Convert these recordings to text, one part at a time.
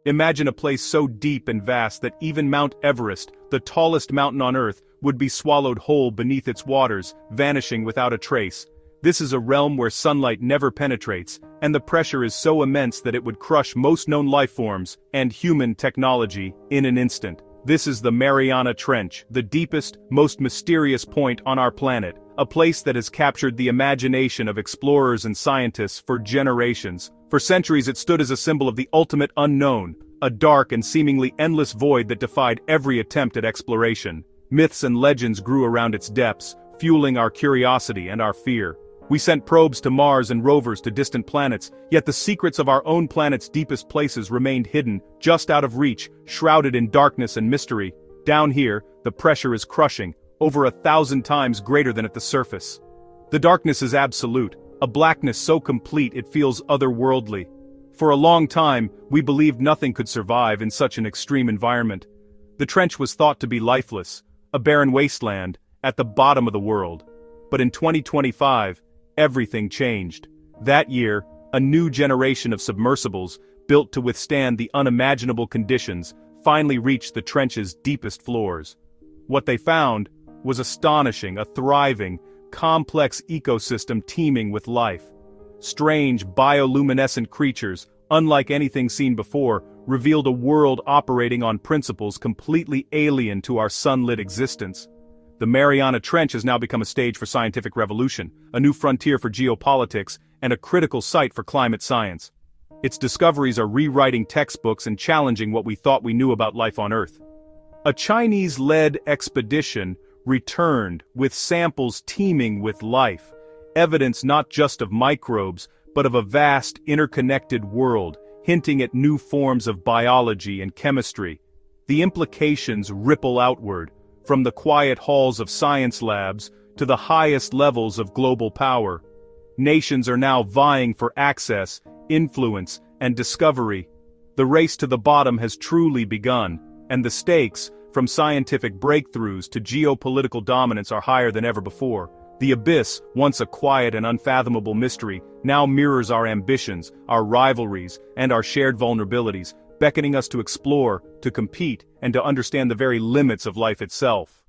Imagine a place so deep and vast that even Mount Everest, the tallest mountain on Earth, would be swallowed whole beneath its waters, vanishing without a trace. This is a realm where sunlight never penetrates, and the pressure is so immense that it would crush most known life forms and human technology in an instant. This is the Mariana Trench, the deepest, most mysterious point on our planet, a place that has captured the imagination of explorers and scientists for generations. For centuries it stood as a symbol of the ultimate unknown, a dark and seemingly endless void that defied every attempt at exploration. Myths and legends grew around its depths, fueling our curiosity and our fear. We sent probes to Mars and rovers to distant planets, yet the secrets of our own planet's deepest places remained hidden, just out of reach, shrouded in darkness and mystery. Down here, the pressure is crushing, over 1,000 times greater than at the surface. The darkness is absolute, a blackness so complete it feels otherworldly. For a long time, we believed nothing could survive in such an extreme environment. The trench was thought to be lifeless, a barren wasteland, at the bottom of the world. But in 2025, everything changed. That year, a new generation of submersibles, built to withstand the unimaginable conditions, finally reached the trench's deepest floors. What they found was astonishing, a thriving, complex ecosystem teeming with life. Strange bioluminescent creatures, unlike anything seen before, revealed a world operating on principles completely alien to our sunlit existence. The Mariana Trench has now become a stage for scientific revolution, a new frontier for geopolitics, and a critical site for climate science. Its discoveries are rewriting textbooks and challenging what we thought we knew about life on Earth. A Chinese-led expedition returned with samples teeming with life, evidence not just of microbes, but of a vast, interconnected world, hinting at new forms of biology and chemistry. The implications ripple outward, from the quiet halls of science labs to the highest levels of global power. Nations are now vying for access, influence, and discovery. The race to the bottom has truly begun, and the stakes, from scientific breakthroughs to geopolitical dominance, are higher than ever before. The abyss, once a quiet and unfathomable mystery, now mirrors our ambitions, our rivalries, and our shared vulnerabilities, beckoning us to explore, to compete, and to understand the very limits of life itself.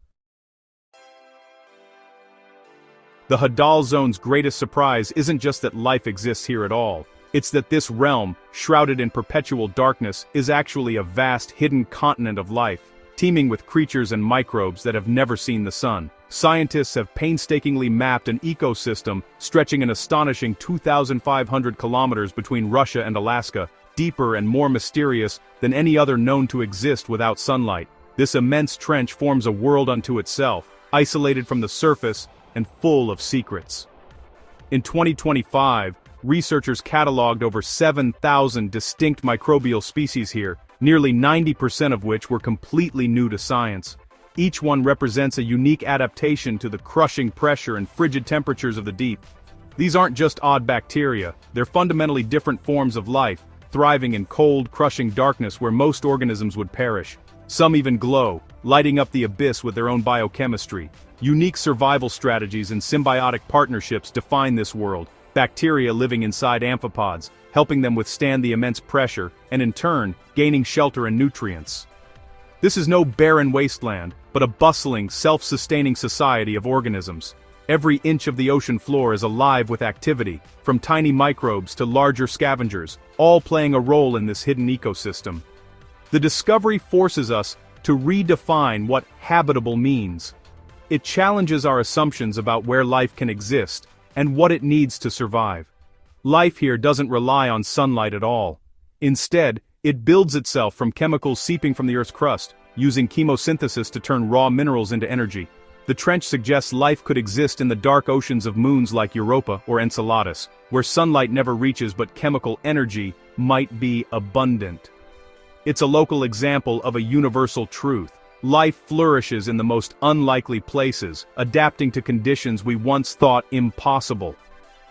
The Hadal Zone's greatest surprise isn't just that life exists here at all. It's that this realm, shrouded in perpetual darkness, is actually a vast hidden continent of life, teeming with creatures and microbes that have never seen the sun. Scientists have painstakingly mapped an ecosystem stretching an astonishing 2,500 kilometers between Russia and Alaska, deeper and more mysterious than any other known to exist without sunlight. This immense trench forms a world unto itself, isolated from the surface and full of secrets. In 2025, researchers cataloged over 7,000 distinct microbial species here, nearly 90% of which were completely new to science. Each one represents a unique adaptation to the crushing pressure and frigid temperatures of the deep. These aren't just odd bacteria, they're fundamentally different forms of life, thriving in cold, crushing darkness where most organisms would perish. Some even glow, lighting up the abyss with their own biochemistry. Unique survival strategies and symbiotic partnerships define this world, bacteria living inside amphipods, helping them withstand the immense pressure, and in turn, gaining shelter and nutrients. This is no barren wasteland, but a bustling, self-sustaining society of organisms. Every inch of the ocean floor is alive with activity, from tiny microbes to larger scavengers, all playing a role in this hidden ecosystem. The discovery forces us to redefine what habitable means. It challenges our assumptions about where life can exist and what it needs to survive. Life here doesn't rely on sunlight at all. Instead, it builds itself from chemicals seeping from the Earth's crust, using chemosynthesis to turn raw minerals into energy. The trench suggests life could exist in the dark oceans of moons like Europa or Enceladus, where sunlight never reaches but chemical energy might be abundant. It's a local example of a universal truth. Life flourishes in the most unlikely places, adapting to conditions we once thought impossible.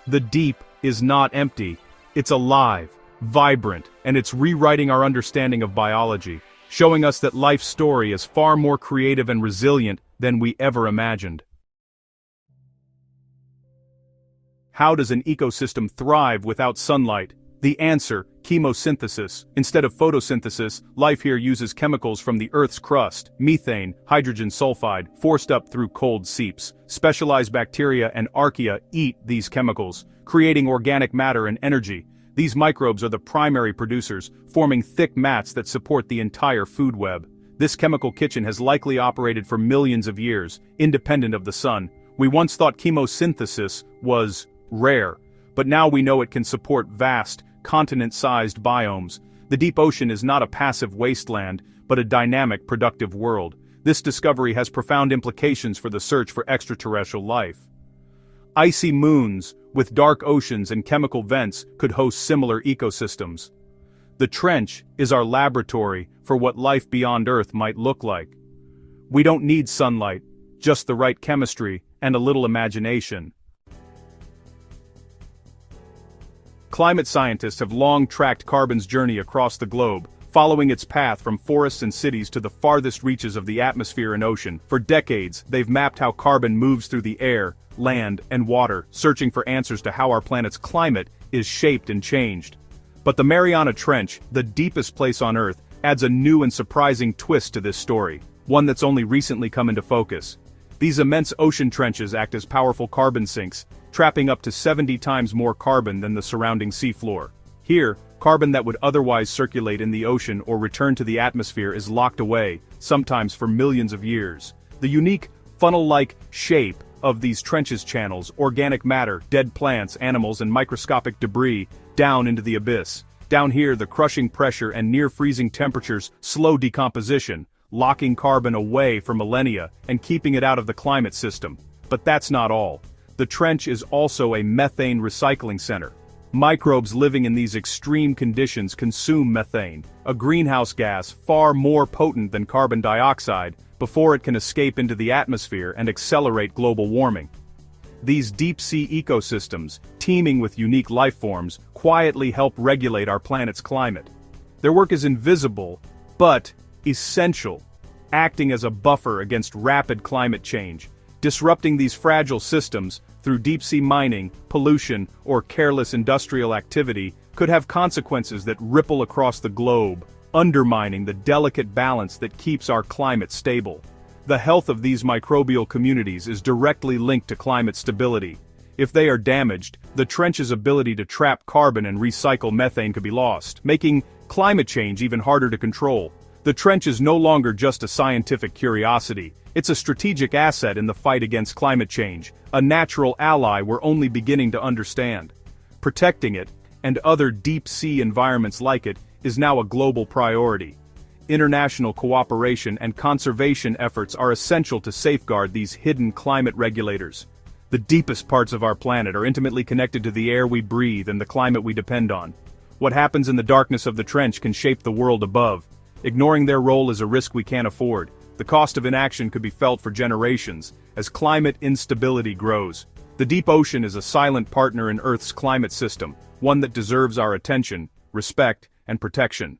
The deep is not empty, it's alive, vibrant, and it's rewriting our understanding of biology, showing us that life's story is far more creative and resilient than we ever imagined. How does an ecosystem thrive without sunlight? The answer, chemosynthesis. Instead of photosynthesis, life here uses chemicals from the Earth's crust, methane, hydrogen sulfide, forced up through cold seeps. Specialized bacteria and archaea eat these chemicals, creating organic matter and energy. These microbes are the primary producers, forming thick mats that support the entire food web. This chemical kitchen has likely operated for millions of years, independent of the sun. We once thought chemosynthesis was rare, but now we know it can support vast, continent-sized biomes. The deep ocean is not a passive wasteland, but a dynamic, productive world. This discovery has profound implications for the search for extraterrestrial life. Icy moons, with dark oceans and chemical vents, could host similar ecosystems. The trench is our laboratory for what life beyond Earth might look like. We don't need sunlight, just the right chemistry and a little imagination. Climate scientists have long tracked carbon's journey across the globe, following its path from forests and cities to the farthest reaches of the atmosphere and ocean. For decades, they've mapped how carbon moves through the air, land, and water, searching for answers to how our planet's climate is shaped and changed. But the Mariana Trench, the deepest place on Earth, adds a new and surprising twist to this story, one that's only recently come into focus. These immense ocean trenches act as powerful carbon sinks, trapping up to 70 times more carbon than the surrounding seafloor. Here, carbon that would otherwise circulate in the ocean or return to the atmosphere is locked away, sometimes for millions of years. The unique, funnel-like shape of these trenches channels organic matter, dead plants, animals, and microscopic debris down into the abyss. Down here, the crushing pressure and near-freezing temperatures slow decomposition, locking carbon away for millennia and keeping it out of the climate system. But that's not all. The trench is also a methane recycling center. Microbes living in these extreme conditions consume methane, a greenhouse gas far more potent than carbon dioxide, before it can escape into the atmosphere and accelerate global warming. These deep-sea ecosystems, teeming with unique life forms, quietly help regulate our planet's climate. Their work is invisible, but essential, acting as a buffer against rapid climate change. Disrupting these fragile systems, through deep-sea mining, pollution, or careless industrial activity, could have consequences that ripple across the globe, undermining the delicate balance that keeps our climate stable. The health of these microbial communities is directly linked to climate stability. If they are damaged, the trench's ability to trap carbon and recycle methane could be lost, making climate change even harder to control. The trench is no longer just a scientific curiosity, it's a strategic asset in the fight against climate change, a natural ally we're only beginning to understand. Protecting it, and other deep-sea environments like it, is now a global priority. International cooperation and conservation efforts are essential to safeguard these hidden climate regulators. The deepest parts of our planet are intimately connected to the air we breathe and the climate we depend on. What happens in the darkness of the trench can shape the world above. Ignoring their role is a risk we can't afford. The cost of inaction could be felt for generations, as climate instability grows. The deep ocean is a silent partner in Earth's climate system, one that deserves our attention, respect, and protection.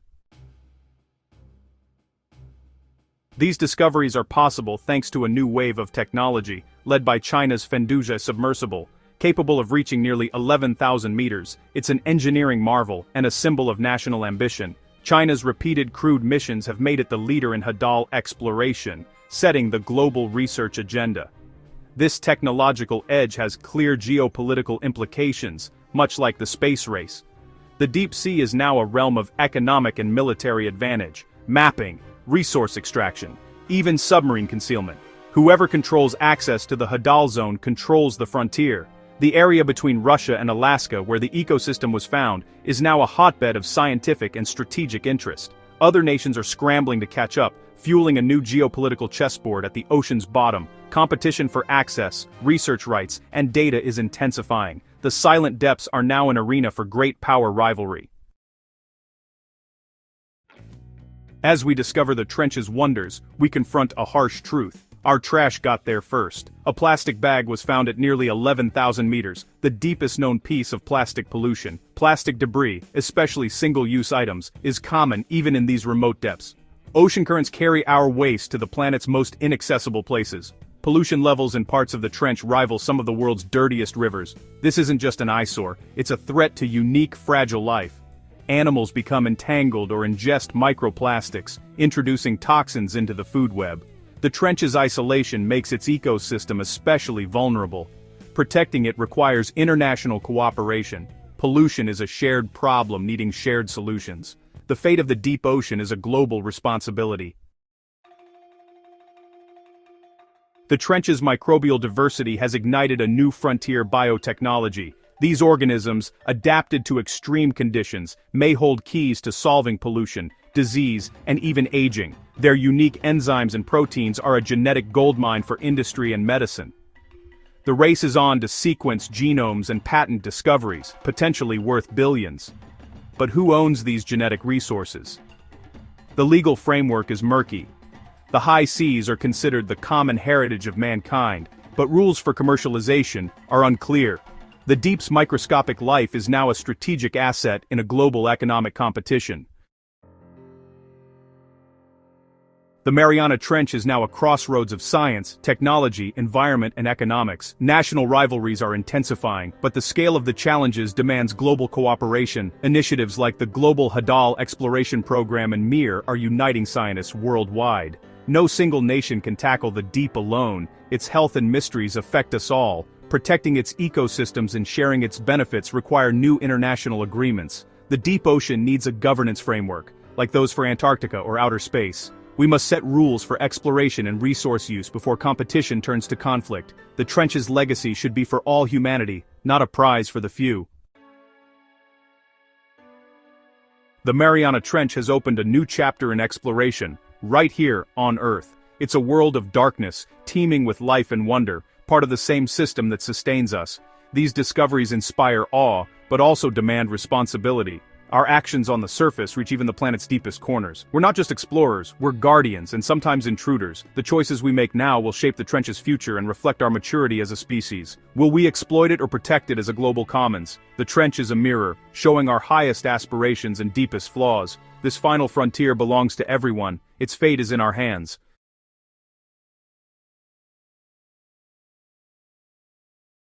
These discoveries are possible thanks to a new wave of technology, led by China's Fenduja submersible. Capable of reaching nearly 11,000 meters, it's an engineering marvel and a symbol of national ambition. China's repeated crewed missions have made it the leader in Hadal exploration, setting the global research agenda. This technological edge has clear geopolitical implications, much like the space race. The deep sea is now a realm of economic and military advantage, mapping, resource extraction, even submarine concealment. Whoever controls access to the Hadal zone controls the frontier. The area between Russia and Alaska where the ecosystem was found is now a hotbed of scientific and strategic interest. Other nations are scrambling to catch up, fueling a new geopolitical chessboard at the ocean's bottom. Competition for access, research rights, and data is intensifying. The silent depths are now an arena for great power rivalry. As we discover the trench's wonders, we confront a harsh truth. Our trash got there first. A plastic bag was found at nearly 11,000 meters, the deepest known piece of plastic pollution. Plastic debris, especially single-use items, is common even in these remote depths. Ocean currents carry our waste to the planet's most inaccessible places. Pollution levels in parts of the trench rival some of the world's dirtiest rivers. This isn't just an eyesore, it's a threat to unique, fragile life. Animals become entangled or ingest microplastics, introducing toxins into the food web. The trench's isolation makes its ecosystem especially vulnerable. Protecting it requires international cooperation. Pollution is a shared problem needing shared solutions. The fate of the deep ocean is a global responsibility. The trench's microbial diversity has ignited a new frontier biotechnology. These organisms, adapted to extreme conditions, may hold keys to solving pollution, disease, and even aging. Their unique enzymes and proteins are a genetic goldmine for industry and medicine. The race is on to sequence genomes and patent discoveries, potentially worth billions. But who owns these genetic resources? The legal framework is murky. The high seas are considered the common heritage of mankind, but rules for commercialization are unclear. The deep's microscopic life is now a strategic asset in a global economic competition. The Mariana Trench is now a crossroads of science, technology, environment, and economics. National rivalries are intensifying, but the scale of the challenges demands global cooperation. Initiatives like the Global Hadal Exploration Program and MIR are uniting scientists worldwide. No single nation can tackle the deep alone. Its health and mysteries affect us all. Protecting its ecosystems and sharing its benefits require new international agreements. The deep ocean needs a governance framework, like those for Antarctica or outer space. We must set rules for exploration and resource use before competition turns to conflict. The trench's legacy should be for all humanity, not a prize for the few. The Mariana Trench has opened a new chapter in exploration, right here on Earth. It's a world of darkness, teeming with life and wonder, part of the same system that sustains us. These discoveries inspire awe, but also demand responsibility. Our actions on the surface reach even the planet's deepest corners. We're not just explorers, we're guardians and sometimes intruders. The choices we make now will shape the trench's future and reflect our maturity as a species. Will we exploit it or protect it as a global commons? The trench is a mirror, showing our highest aspirations and deepest flaws. This final frontier belongs to everyone. Its fate is in our hands.